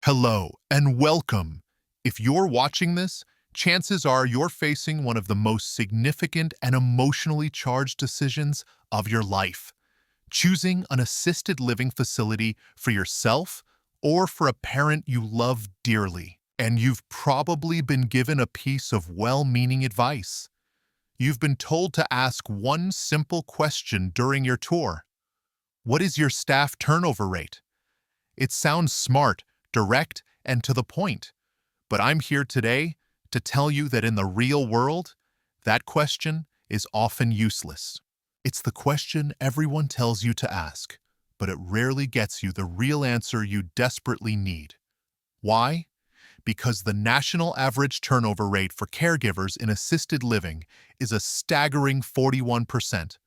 Hello and welcome. If you're watching this, chances are you're facing one of the most significant and emotionally charged decisions of your life. Choosing an assisted living facility for yourself or for a parent you love dearly. And you've probably been given a piece of well-meaning advice. You've been told to ask one simple question during your tour. What is your staff turnover rate? It sounds smart, direct, and to the point. But I'm here today to tell you that in the real world, that question is often useless. It's the question everyone tells you to ask, but it rarely gets you the real answer you desperately need. Why? Because the national average turnover rate for caregivers in assisted living is a staggering 41%.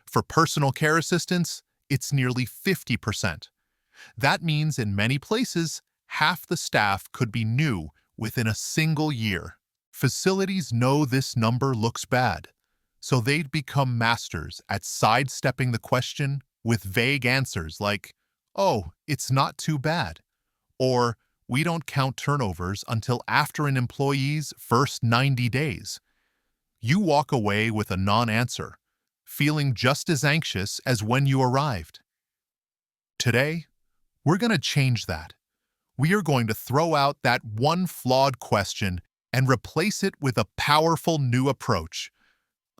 For personal care assistants, it's nearly 50%. That means in many places, half the staff could be new within a single year. Facilities know this number looks bad, so they'd become masters at sidestepping the question with vague answers like, "Oh, it's not too bad," or "We don't count turnovers until after an employee's first 90 days." You walk away with a non-answer, feeling just as anxious as when you arrived. Today, we're going to change that. We are going to throw out that one flawed question and replace it with a powerful new approach.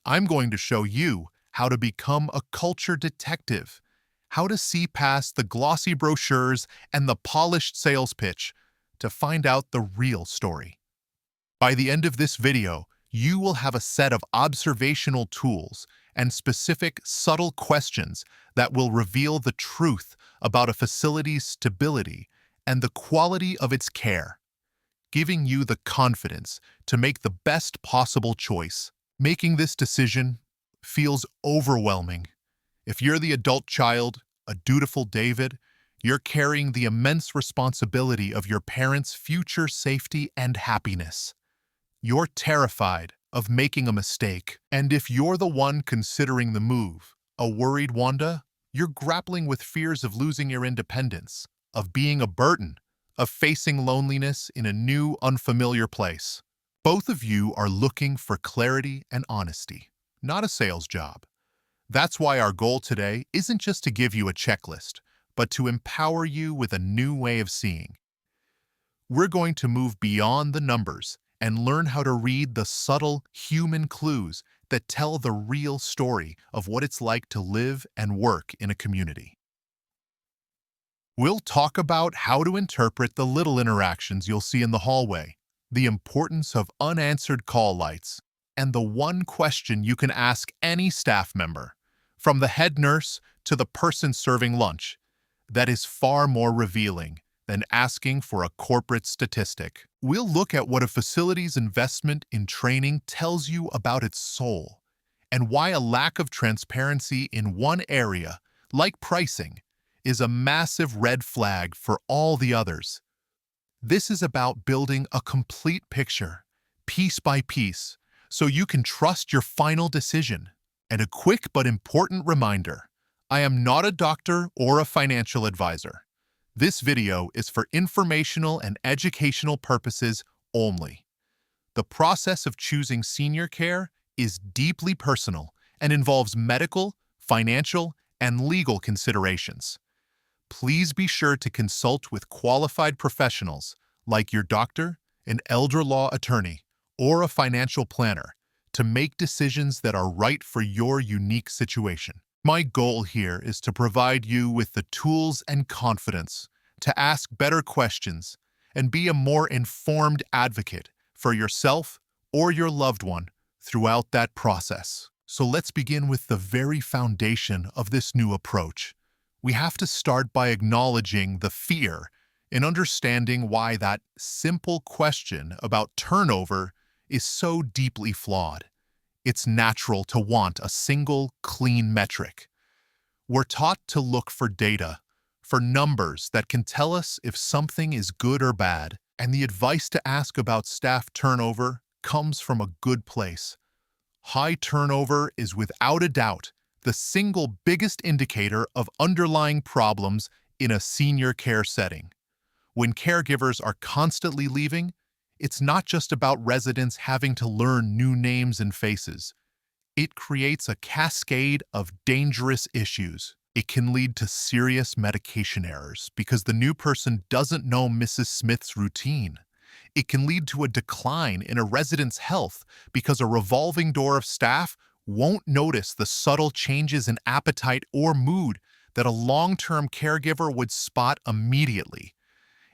I'm going to show you how to become a culture detective, how to see past the glossy brochures and the polished sales pitch to find out the real story. By the end of this video, you will have a set of observational tools and specific, subtle questions that will reveal the truth about a facility's stability and the quality of its care, giving you the confidence to make the best possible choice. Making this decision feels overwhelming. If you're the adult child, a dutiful David, you're carrying the immense responsibility of your parents' future safety and happiness. You're terrified of making a mistake, and if you're the one considering the move, a worried Wanda, you're grappling with fears of losing your independence, of being a burden, of facing loneliness in a new, unfamiliar place. Both of you are looking for clarity and honesty, not a sales job. That's why our goal today isn't just to give you a checklist, but to empower you with a new way of seeing. We're going to move beyond the numbers and learn how to read the subtle human clues that tell the real story of what it's like to live and work in a community. We'll talk about how to interpret the little interactions you'll see in the hallway, the importance of unanswered call lights, and the one question you can ask any staff member, from the head nurse to the person serving lunch, that is far more revealing than asking for a corporate statistic. We'll look at what a facility's investment in training tells you about its soul, and why a lack of transparency in one area, like pricing, is a massive red flag for all the others. This is about building a complete picture, piece by piece, so you can trust your final decision. And a quick but important reminder, I am not a doctor or a financial advisor. This video is for informational and educational purposes only. The process of choosing senior care is deeply personal and involves medical, financial, and legal considerations. Please be sure to consult with qualified professionals like your doctor, an elder law attorney, or a financial planner to make decisions that are right for your unique situation. My goal here is to provide you with the tools and confidence to ask better questions and be a more informed advocate for yourself or your loved one throughout that process. So let's begin with the very foundation of this new approach. We have to start by acknowledging the fear and understanding why that simple question about turnover is so deeply flawed. It's natural to want a single, clean metric. We're taught to look for data, for numbers that can tell us if something is good or bad, and the advice to ask about staff turnover comes from a good place. High turnover is without a doubt the single biggest indicator of underlying problems in a senior care setting. When caregivers are constantly leaving, it's not just about residents having to learn new names and faces. It creates a cascade of dangerous issues. It can lead to serious medication errors because the new person doesn't know Mrs. Smith's routine. It can lead to a decline in a resident's health because a revolving door of staff won't notice the subtle changes in appetite or mood that a long-term caregiver would spot immediately.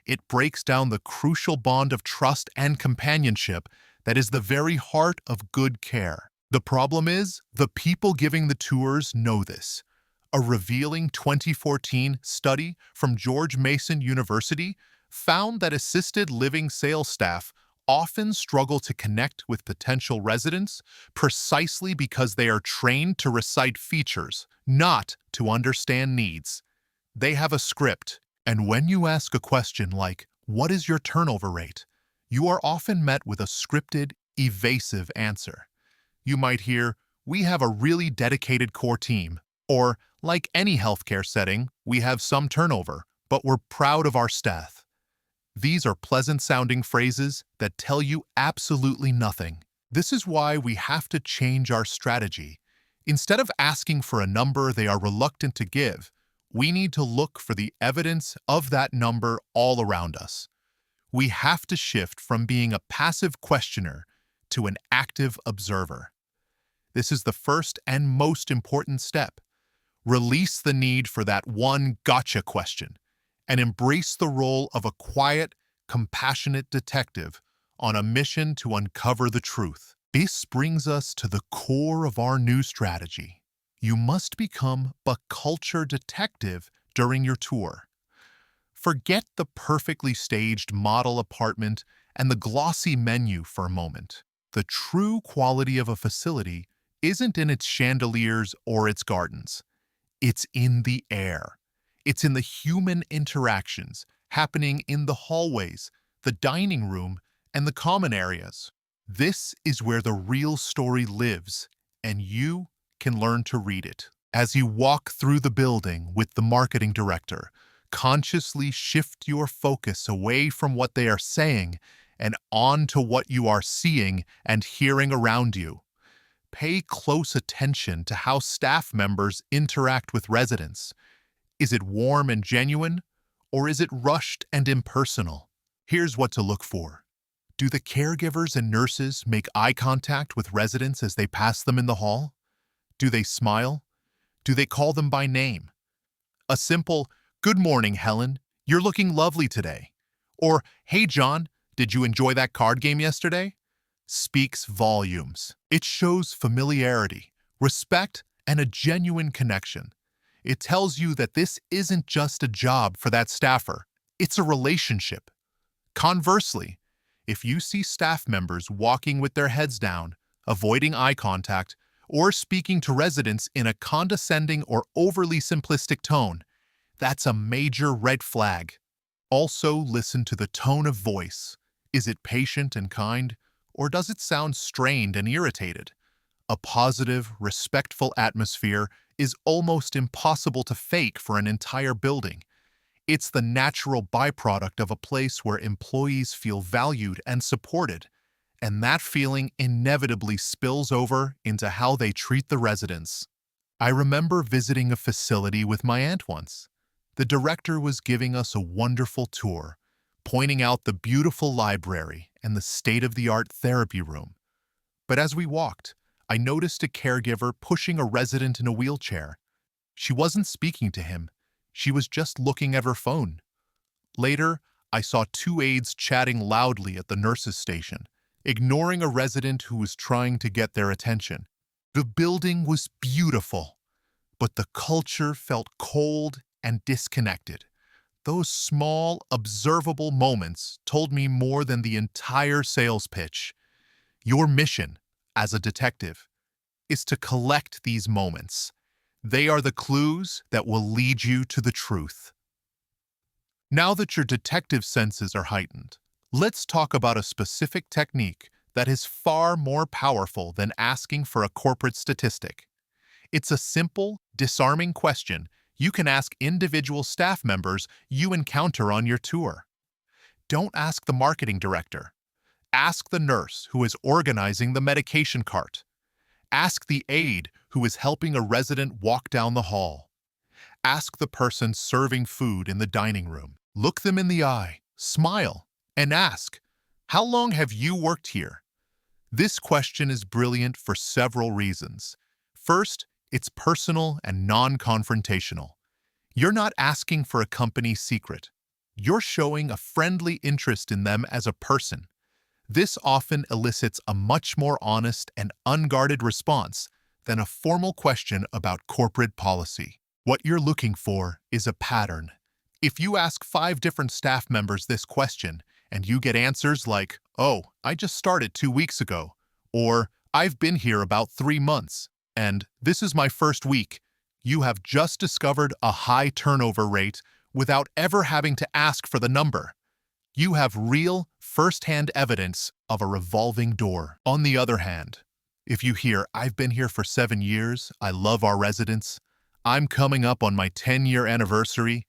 It breaks down the crucial bond of trust and companionship that is the very heart of good care. The problem is, the people giving the tours know this. A revealing 2014 study from George Mason University found that assisted living sales staff often struggle to connect with potential residents precisely because they are trained to recite features, not to understand needs. They have a script, and when you ask a question like, "What is your turnover rate?" you are often met with a scripted, evasive answer. You might hear, "We have a really dedicated core team," or, "Like any healthcare setting, we have some turnover, but we're proud of our staff." These are pleasant-sounding phrases that tell you absolutely nothing. This is why we have to change our strategy. Instead of asking for a number they are reluctant to give, we need to look for the evidence of that number all around us. We have to shift from being a passive questioner to an active observer. This is the first and most important step. Release the need for that one gotcha question and embrace the role of a quiet, compassionate detective on a mission to uncover the truth. This brings us to the core of our new strategy. You must become a culture detective during your tour. Forget the perfectly staged model apartment and the glossy menu for a moment. The true quality of a facility isn't in its chandeliers or its gardens. It's in the air. It's in the human interactions happening in the hallways, the dining room, and the common areas. This is where the real story lives, and you can learn to read it. As you walk through the building with the marketing director, consciously shift your focus away from what they are saying and on to what you are seeing and hearing around you. Pay close attention to how staff members interact with residents. Is it warm and genuine, or is it rushed and impersonal? Here's what to look for. Do the caregivers and nurses make eye contact with residents as they pass them in the hall? Do they smile? Do they call them by name? A simple, "Good morning, Helen. You're looking lovely today." Or, "Hey, John, did you enjoy that card game yesterday?" speaks volumes. It shows familiarity, respect, and a genuine connection. It tells you that this isn't just a job for that staffer, it's a relationship. Conversely, if you see staff members walking with their heads down, avoiding eye contact, or speaking to residents in a condescending or overly simplistic tone, that's a major red flag. Also, listen to the tone of voice. Is it patient and kind, or does it sound strained and irritated? A positive, respectful atmosphere is almost impossible to fake for an entire building. It's the natural byproduct of a place where employees feel valued and supported, and that feeling inevitably spills over into how they treat the residents. I remember visiting a facility with my aunt once. The director was giving us a wonderful tour, pointing out the beautiful library and the state-of-the-art therapy room. But as we walked, I noticed a caregiver pushing a resident in a wheelchair. She wasn't speaking to him. She was just looking at her phone. Later, I saw two aides chatting loudly at the nurse's station, ignoring a resident who was trying to get their attention. The building was beautiful, but the culture felt cold and disconnected. Those small, observable moments told me more than the entire sales pitch. Your mission, as a detective, is to collect these moments. They are the clues that will lead you to the truth. Now that your detective senses are heightened, let's talk about a specific technique that is far more powerful than asking for a corporate statistic. It's a simple, disarming question you can ask individual staff members you encounter on your tour. Don't ask the marketing director. Ask the nurse who is organizing the medication cart. Ask the aide who is helping a resident walk down the hall. Ask the person serving food in the dining room. Look them in the eye, smile, and ask, "How long have you worked here?" This question is brilliant for several reasons. First, it's personal and non-confrontational. You're not asking for a company secret. You're showing a friendly interest in them as a person. This often elicits a much more honest and unguarded response than a formal question about corporate policy. What you're looking for is a pattern. If you ask 5 different staff members this question and you get answers like, "Oh, I just started 2 weeks ago," or "I've been here about 3 months," and "This is my first week," you have just discovered a high turnover rate without ever having to ask for the number. You have real, first-hand evidence of a revolving door. On the other hand, if you hear, "I've been here for 7 years, I love our residents, I'm coming up on my 10-year anniversary,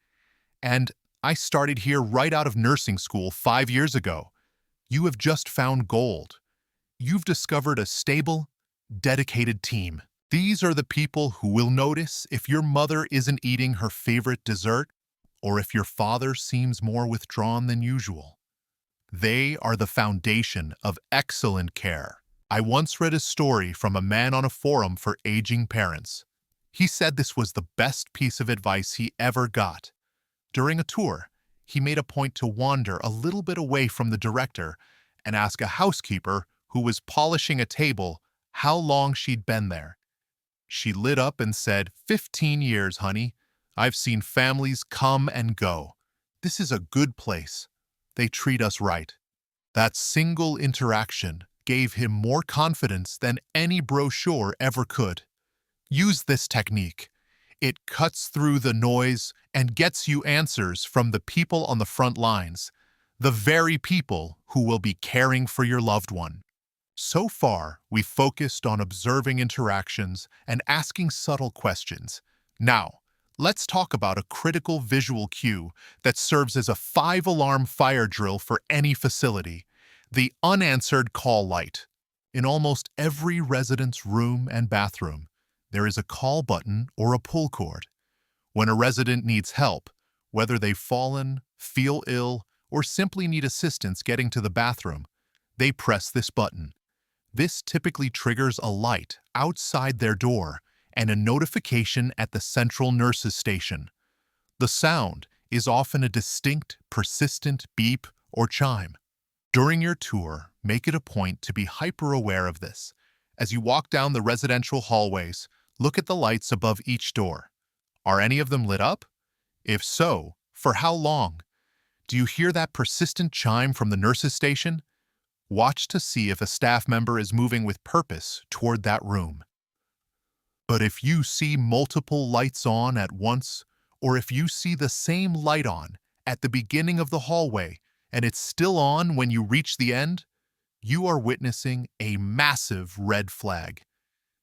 and I started here right out of nursing school 5 years ago," you have just found gold. You've discovered a stable, dedicated team. These are the people who will notice if your mother isn't eating her favorite dessert or if your father seems more withdrawn than usual. They are the foundation of excellent care. I once read a story from a man on a forum for aging parents. He said this was the best piece of advice he ever got. During a tour, he made a point to wander a little bit away from the director and ask a housekeeper who was polishing a table how long she'd been there. She lit up and said, "15 years, honey. I've seen families come and go. This is a good place. They treat us right." That single interaction gave him more confidence than any brochure ever could. Use this technique. It cuts through the noise and gets you answers from the people on the front lines, the very people who will be caring for your loved one. So far, we've focused on observing interactions and asking subtle questions. Now, let's talk about a critical visual cue that serves as a 5-alarm fire drill for any facility: the unanswered call light. In almost every resident's room and bathroom, there is a call button or a pull cord. When a resident needs help, whether they've fallen, feel ill, or simply need assistance getting to the bathroom, they press this button. This typically triggers a light outside their door and a notification at the central nurses' station. The sound is often a distinct, persistent beep or chime. During your tour, make it a point to be hyper-aware of this. As you walk down the residential hallways, look at the lights above each door. Are any of them lit up? If so, for how long? Do you hear that persistent chime from the nurses' station? Watch to see if a staff member is moving with purpose toward that room. But if you see multiple lights on at once, or if you see the same light on at the beginning of the hallway and it's still on when you reach the end, you are witnessing a massive red flag.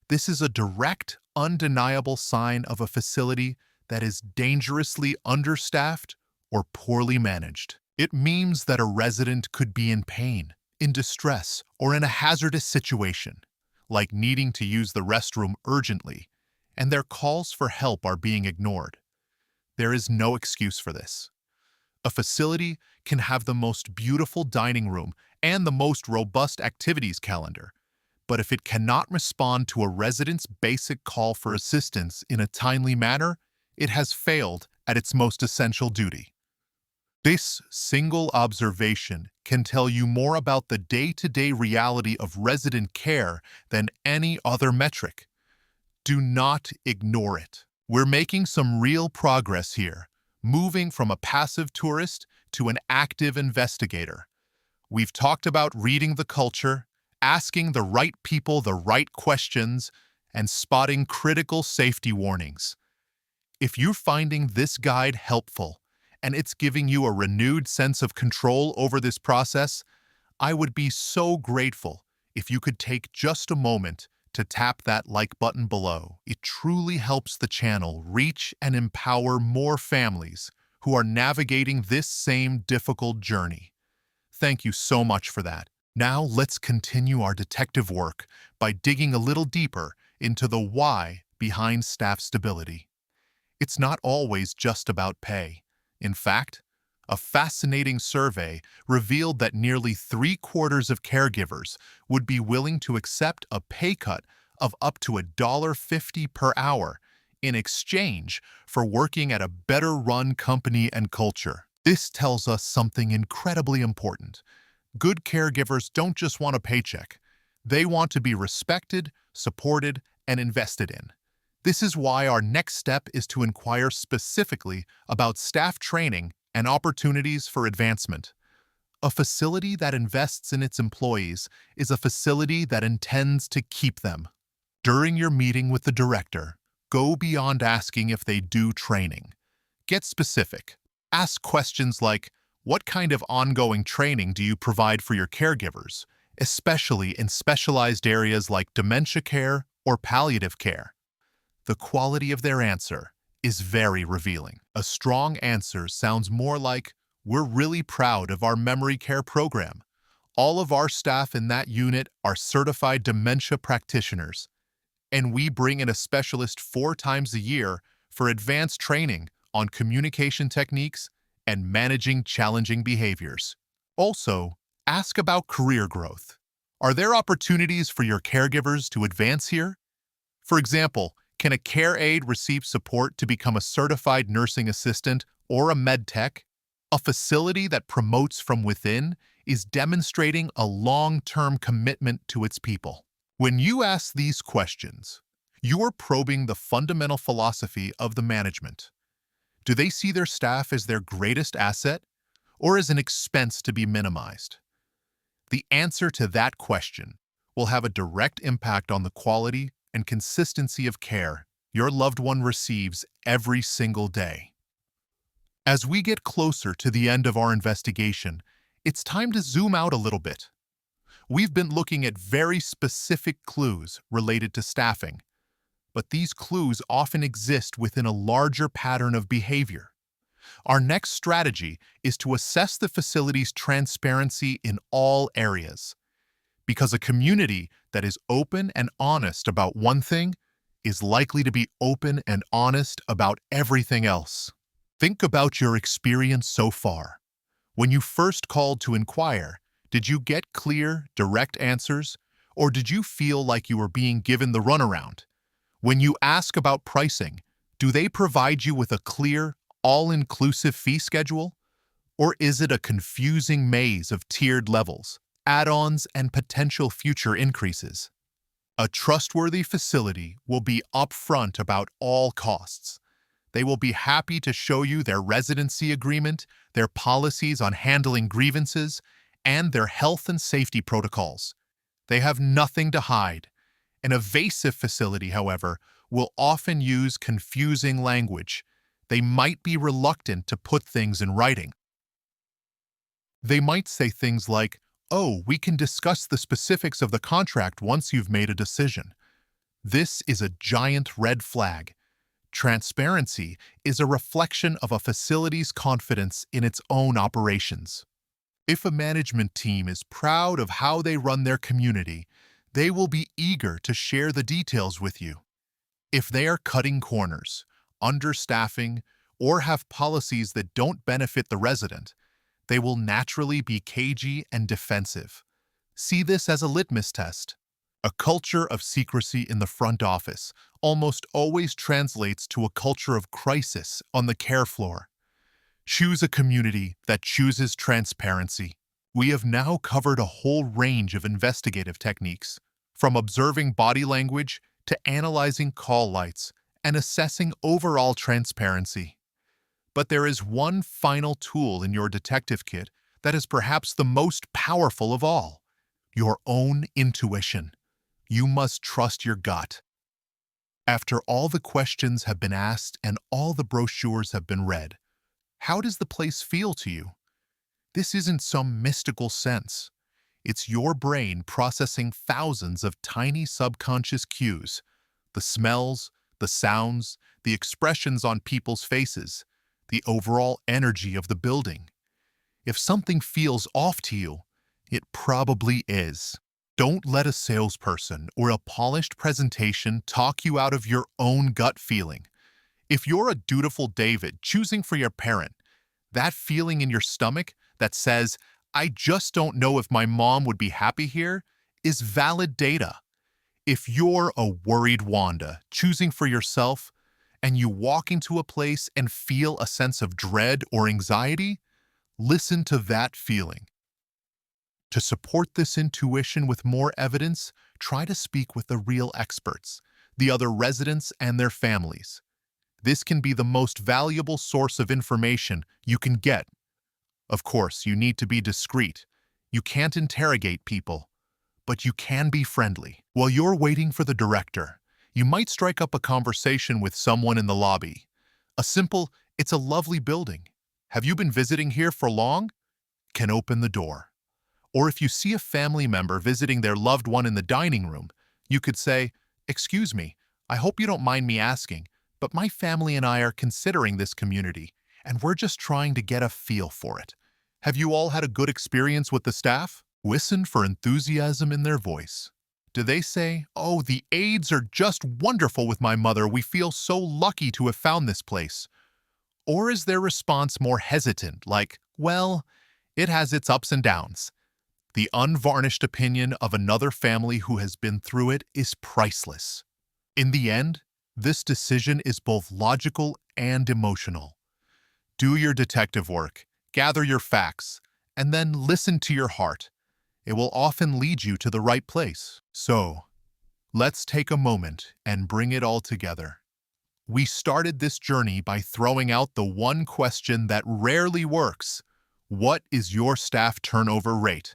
This is a direct, undeniable sign of a facility that is dangerously understaffed or poorly managed. It means that a resident could be in pain, in distress, or in a hazardous situation, like needing to use the restroom urgently, and their calls for help are being ignored. There is no excuse for this. A facility can have the most beautiful dining room and the most robust activities calendar, but if it cannot respond to a resident's basic call for assistance in a timely manner, it has failed at its most essential duty. This single observation can tell you more about the day-to-day reality of resident care than any other metric. Do not ignore it. We're making some real progress here, moving from a passive tourist to an active investigator. We've talked about reading the culture, asking the right people the right questions, and spotting critical safety warnings. If you're finding this guide helpful, and it's giving you a renewed sense of control over this process, I would be so grateful if you could take just a moment to tap that like button below. It truly helps the channel reach and empower more families who are navigating this same difficult journey. thank you so much for that. Now let's continue our detective work by digging a little deeper into the why behind staff stability. It's not always just about pay. In fact, a fascinating survey revealed that nearly three-quarters of caregivers would be willing to accept a pay cut of up to $1.50 per hour in exchange for working at a better-run company and culture. This tells us something incredibly important. Good caregivers don't just want a paycheck. They want to be respected, supported, and invested in. This is why our next step is to inquire specifically about staff training and opportunities for advancement. A facility that invests in its employees is a facility that intends to keep them. During your meeting with the director, go beyond asking if they do training. Get specific. Ask questions like, what kind of ongoing training do you provide for your caregivers, especially in specialized areas like dementia care or palliative care? The quality of their answer is very revealing. A strong answer sounds more like, we're really proud of our memory care program. All of our staff in that unit are certified dementia practitioners, and we bring in a specialist 4 times a year for advanced training on communication techniques and managing challenging behaviors. Also, ask about career growth. Are there opportunities for your caregivers to advance here? For example, can a care aide receive support to become a certified nursing assistant or a med tech? A facility that promotes from within is demonstrating a long-term commitment to its people. When you ask these questions, you are probing the fundamental philosophy of the management. Do they see their staff as their greatest asset or as an expense to be minimized? The answer to that question will have a direct impact on the quality and consistency of care your loved one receives every single day. As we get closer to the end of our investigation, it's time to zoom out a little bit. We've been looking at very specific clues related to staffing, but these clues often exist within a larger pattern of behavior. Our next strategy is to assess the facility's transparency in all areas, because a community that is open and honest about one thing is likely to be open and honest about everything else. Think about your experience so far. When you first called to inquire, did you get clear, direct answers, or did you feel like you were being given the runaround? When you ask about pricing, do they provide you with a clear, all-inclusive fee schedule? Or is it a confusing maze of tiered levels, add-ons, and potential future increases? A trustworthy facility will be upfront about all costs. They will be happy to show you their residency agreement, their policies on handling grievances, and their health and safety protocols. They have nothing to hide. An evasive facility, however, will often use confusing language. They might be reluctant to put things in writing. They might say things like, "Oh, we can discuss the specifics of the contract once you've made a decision." This is a giant red flag. Transparency is a reflection of a facility's confidence in its own operations. If a management team is proud of how they run their community, they will be eager to share the details with you. If they are cutting corners, understaffing, or have policies that don't benefit the resident, they will naturally be cagey and defensive. See this as a litmus test. A culture of secrecy in the front office almost always translates to a culture of crisis on the care floor. Choose a community that chooses transparency. We have now covered a whole range of investigative techniques, from observing body language to analyzing call lights and assessing overall transparency. But there is one final tool in your detective kit that is perhaps the most powerful of all: your own intuition. You must trust your gut. After all the questions have been asked and all the brochures have been read, how does the place feel to you? This isn't some mystical sense. It's your brain processing thousands of tiny subconscious cues: the smells, the sounds, the expressions on people's faces, the overall energy of the building. If something feels off to you, it probably is. Don't let a salesperson or a polished presentation talk you out of your own gut feeling. If you're a dutiful David choosing for your parent, that feeling in your stomach that says, I just don't know if my mom would be happy here, is valid data. If you're a worried Wanda choosing for yourself, and you walk into a place and feel a sense of dread or anxiety, listen to that feeling. To support this intuition with more evidence, try to speak with the real experts, the other residents and their families. This can be the most valuable source of information you can get. Of course, you need to be discreet. You can't interrogate people, but you can be friendly. While you're waiting for the director, you might strike up a conversation with someone in the lobby. A simple, "It's a lovely building. Have you been visiting here for long?" can open the door. Or if you see a family member visiting their loved one in the dining room, you could say, "Excuse me, I hope you don't mind me asking, but my family and I are considering this community, and we're just trying to get a feel for it. Have you all had a good experience with the staff?" Listen for enthusiasm in their voice. Do they say, "Oh, the aides are just wonderful with my mother. We feel so lucky to have found this place"? Or is their response more hesitant, like, "Well, it has its ups and downs"? The unvarnished opinion of another family who has been through it is priceless. In the end, this decision is both logical and emotional. Do your detective work, gather your facts, and then listen to your heart. It will often lead you to the right place. So, let's take a moment and bring it all together. We started this journey by throwing out the one question that rarely works: what is your staff turnover rate?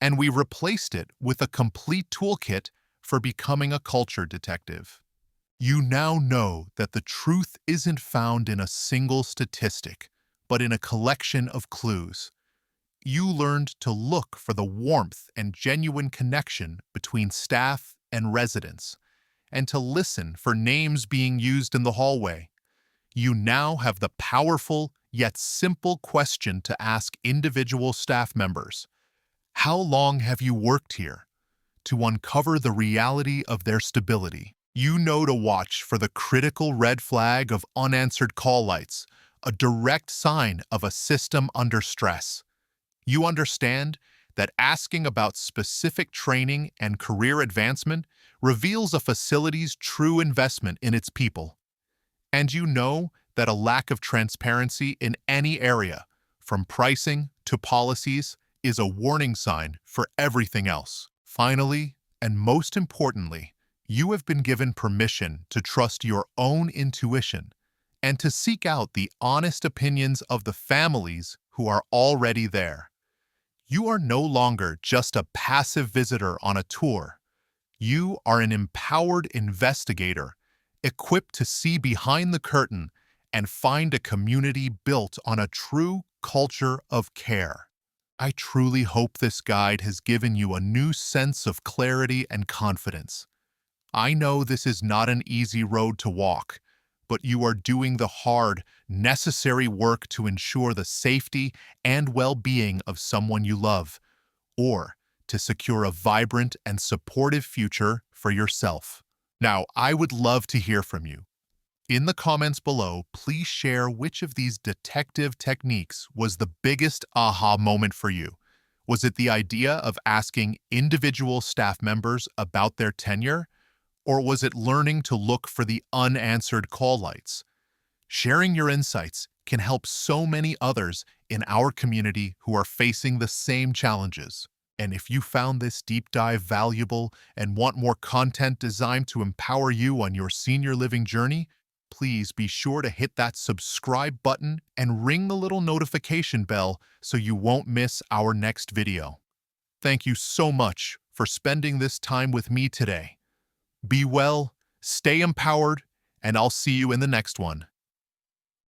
And we replaced it with a complete toolkit for becoming a culture detective. You now know that the truth isn't found in a single statistic, but in a collection of clues. You learned to look for the warmth and genuine connection between staff and residents, and to listen for names being used in the hallway. You now have the powerful yet simple question to ask individual staff members. How long have you worked here? To uncover the reality of their stability. You know to watch for the critical red flag of unanswered call lights, a direct sign of a system under stress. You understand that asking about specific training and career advancement reveals a facility's true investment in its people. And you know that a lack of transparency in any area, from pricing to policies, is a warning sign for everything else. Finally, and most importantly, you have been given permission to trust your own intuition and to seek out the honest opinions of the families who are already there. You are no longer just a passive visitor on a tour. You are an empowered investigator, equipped to see behind the curtain and find a community built on a true culture of care. I truly hope this guide has given you a new sense of clarity and confidence. I know this is not an easy road to walk, but you are doing the hard, necessary work to ensure the safety and well-being of someone you love, or to secure a vibrant and supportive future for yourself. Now, I would love to hear from you. In the comments below, please share which of these detective techniques was the biggest aha moment for you. Was it the idea of asking individual staff members about their tenure? Or was it learning to look for the unanswered call lights? Sharing your insights can help so many others in our community who are facing the same challenges. And if you found this deep dive valuable and want more content designed to empower you on your senior living journey, please be sure to hit that subscribe button and ring the little notification bell so you won't miss our next video. Thank you so much for spending this time with me today. Be well, stay empowered, and I'll see you in the next one.